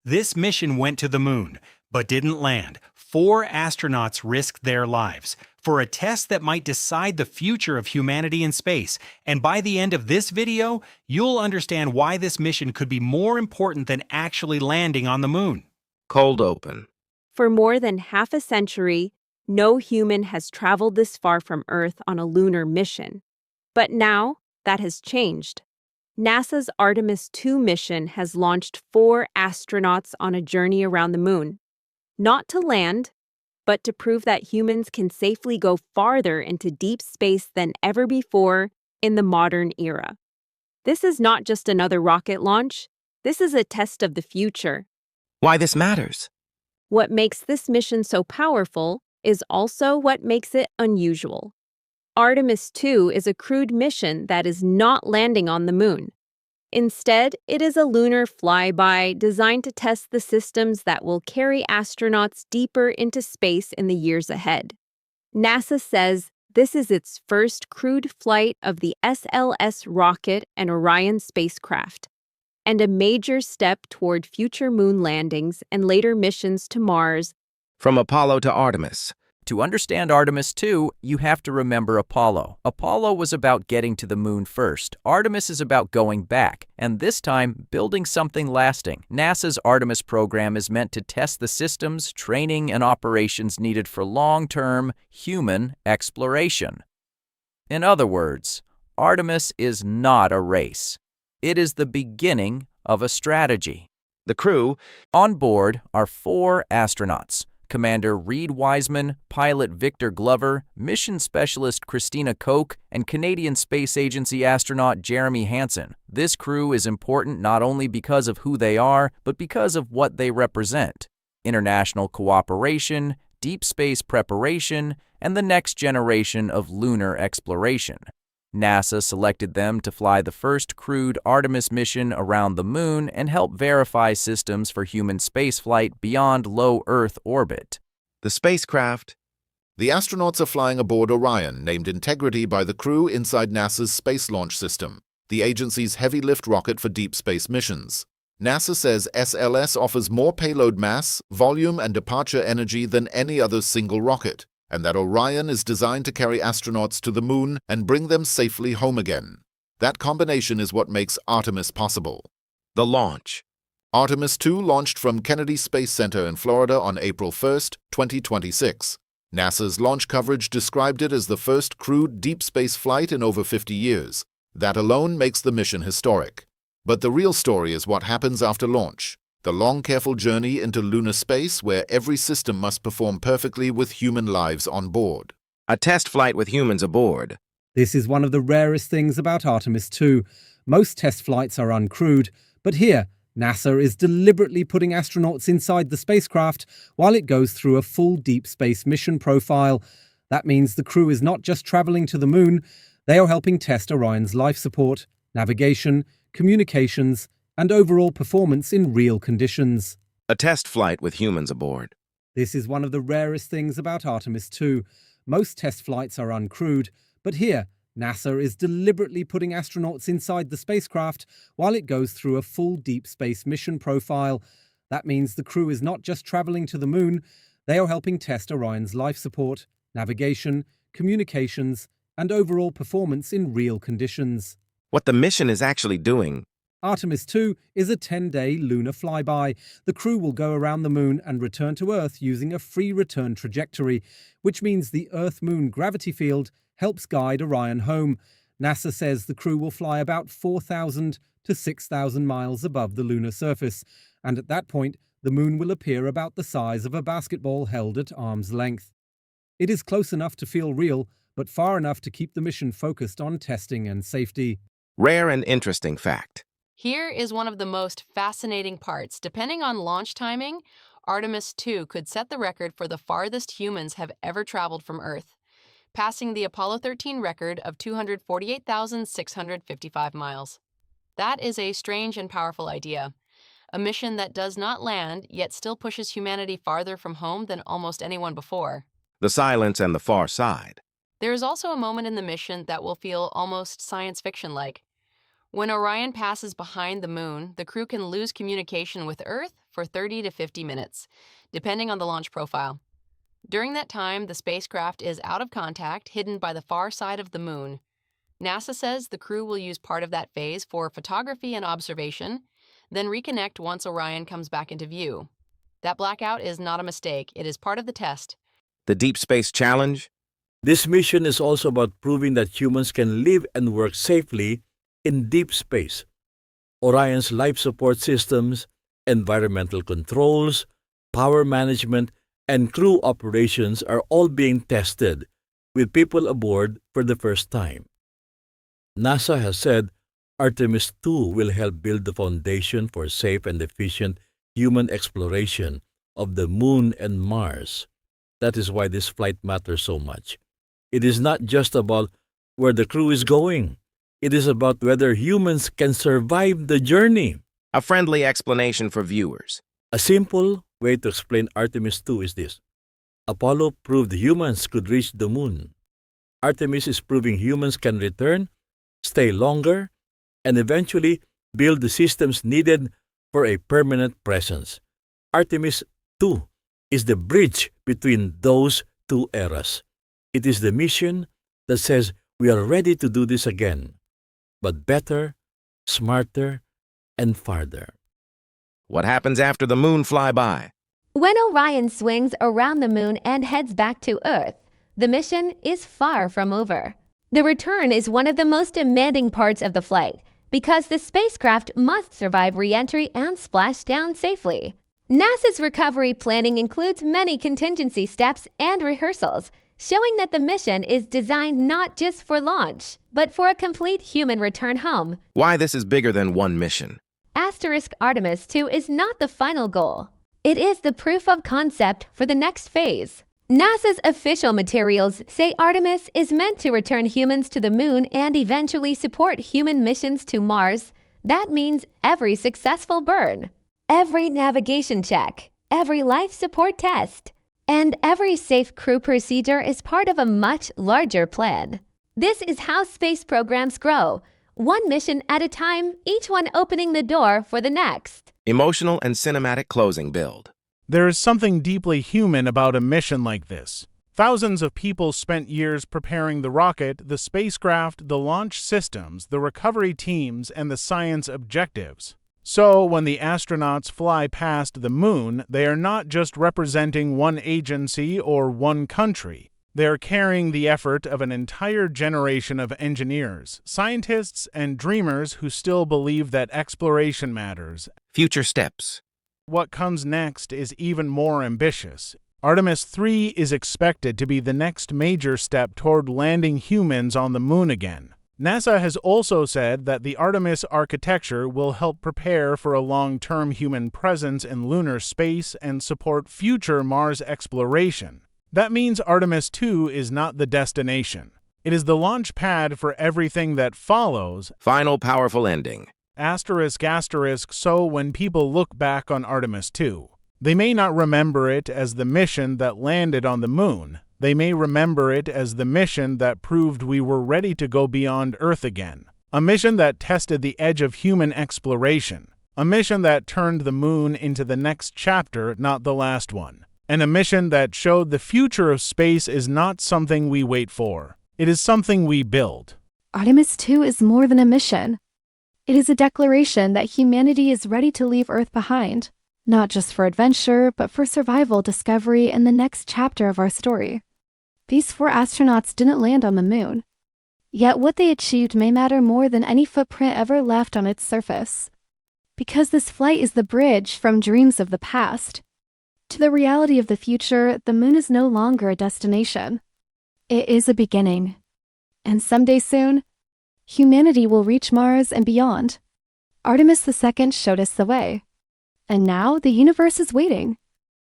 This mission went to the moon, but didn't land. 4 astronauts risked their lives for a test that might decide the future of humanity in space. And by the end of this video, you'll understand why this mission could be more important than actually landing on the moon. Cold open. For more than half a century, no human has traveled this far from Earth on a lunar mission. But now, that has changed. NASA's Artemis II mission has launched 4 astronauts on a journey around the moon. Not to land, but to prove that humans can safely go farther into deep space than ever before in the modern era. This is not just another rocket launch. This is a test of the future. Why this matters? What makes this mission so powerful is also what makes it unusual. Artemis II is a crewed mission that is not landing on the moon. Instead, it is a lunar flyby designed to test the systems that will carry astronauts deeper into space in the years ahead. NASA says this is its first crewed flight of the SLS rocket and Orion spacecraft, and a major step toward future moon landings and later missions to Mars. From Apollo to Artemis. To understand Artemis II, you have to remember Apollo. Apollo was about getting to the moon first. Artemis is about going back, and this time, building something lasting. NASA's Artemis program is meant to test the systems, training, and operations needed for long-term human exploration. In other words, Artemis is not a race. It is the beginning of a strategy. The crew. On board are 4 astronauts. Commander Reed Wiseman, pilot Victor Glover, mission specialist Christina Koch, and Canadian Space Agency astronaut Jeremy Hansen. This crew is important not only because of who they are, but because of what they represent: international cooperation, deep space preparation, and the next generation of lunar exploration. NASA selected them to fly the first crewed Artemis mission around the moon and help verify systems for human spaceflight beyond low Earth orbit. The spacecraft. The astronauts are flying aboard Orion, named Integrity by the crew inside NASA's Space Launch System, the agency's heavy lift rocket for deep space missions. NASA says SLS offers more payload mass, volume, and departure energy than any other single rocket, and that Orion is designed to carry astronauts to the moon and bring them safely home again. That combination is what makes Artemis possible. The launch. Artemis II launched from Kennedy Space Center in Florida on April 1, 2026. NASA's launch coverage described it as the first crewed deep space flight in over 50 years. That alone makes the mission historic. But the real story is what happens after launch. The long, careful journey into lunar space where every system must perform perfectly with human lives on board. A test flight with humans aboard. This is one of the rarest things about Artemis II. Most test flights are uncrewed, but here, NASA is deliberately putting astronauts inside the spacecraft while it goes through a full deep space mission profile. That means the crew is not just traveling to the moon, they are helping test Orion's life support, navigation, communications, and overall performance in real conditions. A test flight with humans aboard. This is one of the rarest things about Artemis II. Most test flights are uncrewed, but here, NASA is deliberately putting astronauts inside the spacecraft while it goes through a full deep space mission profile. That means the crew is not just traveling to the moon, they are helping test Orion's life support, navigation, communications, and overall performance in real conditions. What the mission is actually doing. Artemis II is a 10-day lunar flyby. The crew will go around the moon and return to Earth using a free return trajectory, which means the Earth-Moon gravity field helps guide Orion home. NASA says the crew will fly about 4,000 to 6,000 miles above the lunar surface, and at that point, the moon will appear about the size of a basketball held at arm's length. It is close enough to feel real, but far enough to keep the mission focused on testing and safety. Rare and interesting fact. Here is one of the most fascinating parts. Depending on launch timing, Artemis II could set the record for the farthest humans have ever traveled from Earth, passing the Apollo 13 record of 248,655 miles. That is a strange and powerful idea. A mission that does not land, yet still pushes humanity farther from home than almost anyone before. The silence and the far side. There is also a moment in the mission that will feel almost science fiction-like. When Orion passes behind the moon, the crew can lose communication with Earth for 30 to 50 minutes, depending on the launch profile. During that time, the spacecraft is out of contact, hidden by the far side of the moon. NASA says the crew will use part of that phase for photography and observation, then reconnect once Orion comes back into view. That blackout is not a mistake. It is part of the test. The Deep Space Challenge? This mission is also about proving that humans can live and work safely in deep space. Orion's life support systems, environmental controls, power management, and crew operations are all being tested, with people aboard for the first time. NASA has said Artemis II will help build the foundation for safe and efficient human exploration of the Moon and Mars. That is why this flight matters so much. It is not just about where the crew is going. It is about whether humans can survive the journey. A friendly explanation for viewers. A simple way to explain Artemis II is this. Apollo proved humans could reach the moon. Artemis is proving humans can return, stay longer, and eventually build the systems needed for a permanent presence. Artemis II is the bridge between those two eras. It is the mission that says we are ready to do this again, but better, smarter, and farther. What happens after the moon flyby? When Orion swings around the moon and heads back to Earth, the mission is far from over. The return is one of the most demanding parts of the flight because the spacecraft must survive re-entry and splash down safely. NASA's recovery planning includes many contingency steps and rehearsals, showing that the mission is designed not just for launch, but for a complete human return home. Why this is bigger than one mission? Artemis II is not the final goal. It is the proof of concept for the next phase. NASA's official materials say Artemis is meant to return humans to the moon and eventually support human missions to Mars. That means every successful burn, every navigation check, every life support test, and every safe crew procedure is part of a much larger plan. This is how space programs grow, one mission at a time, each one opening the door for the next. Emotional and cinematic closing build. There is something deeply human about a mission like this. Thousands of people spent years preparing the rocket, the spacecraft, the launch systems, the recovery teams, and the science objectives. So, when the astronauts fly past the moon, they are not just representing one agency or one country. They are carrying the effort of an entire generation of engineers, scientists, and dreamers who still believe that exploration matters. Future steps. What comes next is even more ambitious. Artemis III is expected to be the next major step toward landing humans on the moon again. NASA has also said that the Artemis architecture will help prepare for a long-term human presence in lunar space and support future Mars exploration. That means Artemis II is not the destination. It is the launch pad for everything that follows. Final powerful ending. So when people look back on Artemis II, they may not remember it as the mission that landed on the moon. They may remember it as the mission that proved we were ready to go beyond Earth again. A mission that tested the edge of human exploration. A mission that turned the moon into the next chapter, not the last one. And a mission that showed the future of space is not something we wait for. It is something we build. Artemis II is more than a mission. It is a declaration that humanity is ready to leave Earth behind, not just for adventure, but for survival, discovery, and the next chapter of our story. These 4 astronauts didn't land on the moon. Yet what they achieved may matter more than any footprint ever left on its surface. Because this flight is the bridge from dreams of the past to the reality of the future, the moon is no longer a destination. It is a beginning. And someday soon, humanity will reach Mars and beyond. Artemis II showed us the way. And now the universe is waiting.